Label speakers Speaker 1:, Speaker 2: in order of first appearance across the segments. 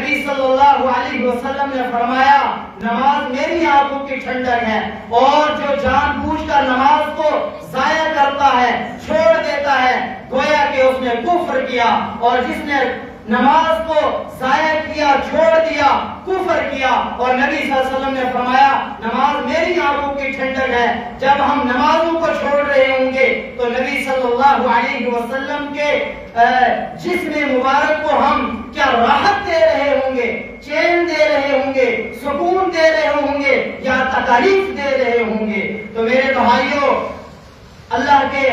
Speaker 1: نبی صلی اللہ علیہ وسلم نے فرمایا نماز میری آنکھوں کی ٹھنڈک ہے، اور جو جان بوجھ کر نماز کو ضائع کرتا ہے، چھوڑ دیتا ہے، گویا کہ اس نے کفر کیا، اور جس نے نماز کو ضائع کیا، چھوڑ دیا، کفر کیا۔ اور نبی صلی اللہ علیہ وسلم نے فرمایا نماز میری آنکھوں کی ٹھنڈک ہے۔ جب ہم نمازوں کو چھوڑ رہے ہوں گے تو نبی صلی اللہ علیہ وسلم کے جسم مبارک کو ہم کیا راحت دے رہے ہوں گے، چین دے رہے ہوں گے، سکون دے رہے ہوں گے، یا تکلیف دے رہے ہوں گے؟ تو میرے بھائیوں، اللہ کے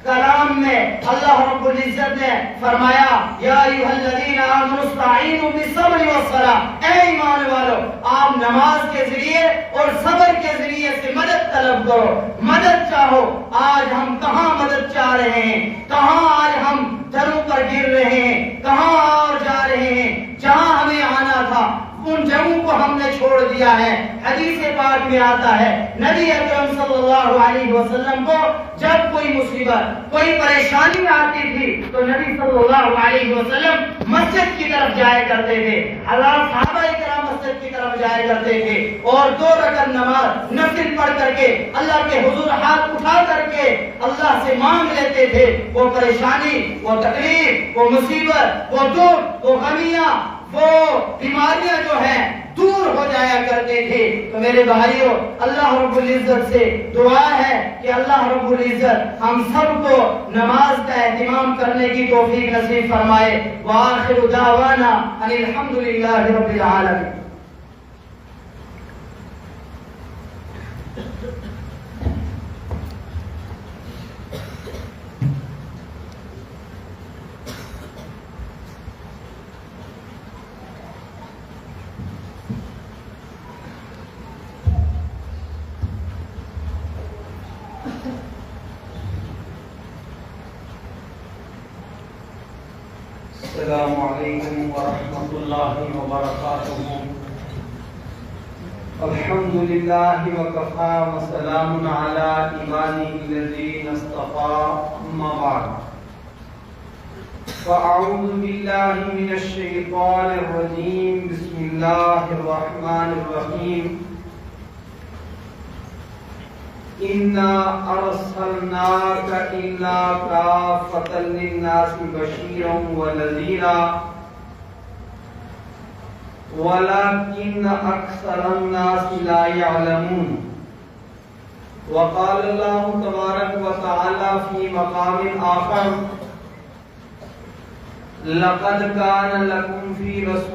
Speaker 1: کلام میں اللہ رب العزت نے فرمایا یا ایھا الذین آمنوا استعینوا بالصبر والصلاۃ، اے ایمان والو آپ نماز کے ذریعے اور صبر کے ذریعے سے مدد طلب کرو، مدد چاہو۔ آج ہم کہاں مدد چاہ رہے ہیں؟ کہاں آج ہم دروں پر گر رہے ہیں؟ کہاں اور جا رہے ہیں؟ جہاں ہمیں آنا تھا ان جگہوں کو ہم نے چھوڑ دیا ہے۔ حدیث پاک میں آتا ہے نبی اکرم صلی اللہ علیہ وسلم کو جب کوئی مصیبت، کوئی پریشانی آتی تھی تو نبی صلی اللہ علیہ وسلم مسجد کی طرف جایا کرتے تھے، حضرات صحابہ کرام مسجد کی طرف جایا کرتے تھے، اور 2 رکعت نماز نفل پڑھ کر کے اللہ کے حضور ہاتھ اٹھا کر کے اللہ سے مانگ لیتے تھے۔ وہ پریشانی، وہ تکلیف، وہ مصیبت، وہ دکھ، وہ غمیاں، وہ بیماریاں جو ہیں دور ہو جایا کرتے تھے۔ تو میرے بھائیوں، اللہ رب العزت سے دعا ہے کہ اللہ رب العزت ہم سب کو نماز کا اہتمام کرنے کی توفیق نصیب فرمائے۔ وآخر دعوانا ان الحمدللہ رب العالمین۔
Speaker 2: السلام علیکم ورحمۃ اللہ وبرکاتہ۔ الحمد للہ وکفی وسلام علی عبادہ الذین اصطفی، اما بعد فاعوذ باللہ من الشیطان الرجیم، بسم اللہ الرحمن الرحیم۔ اِنَّا أَرْسَلْنَاكَ إِلَّا كَافَّةً لِلنَّاسِ بَشِيرًا وَنَذِيرًا وَلَكِنَّ أَكْثَرَ النَّاسِ لَا يَعْلَمُونَ۔ وقال اللہ تبارک وتعالی فی مقام آخر لقد كان لكم في رسول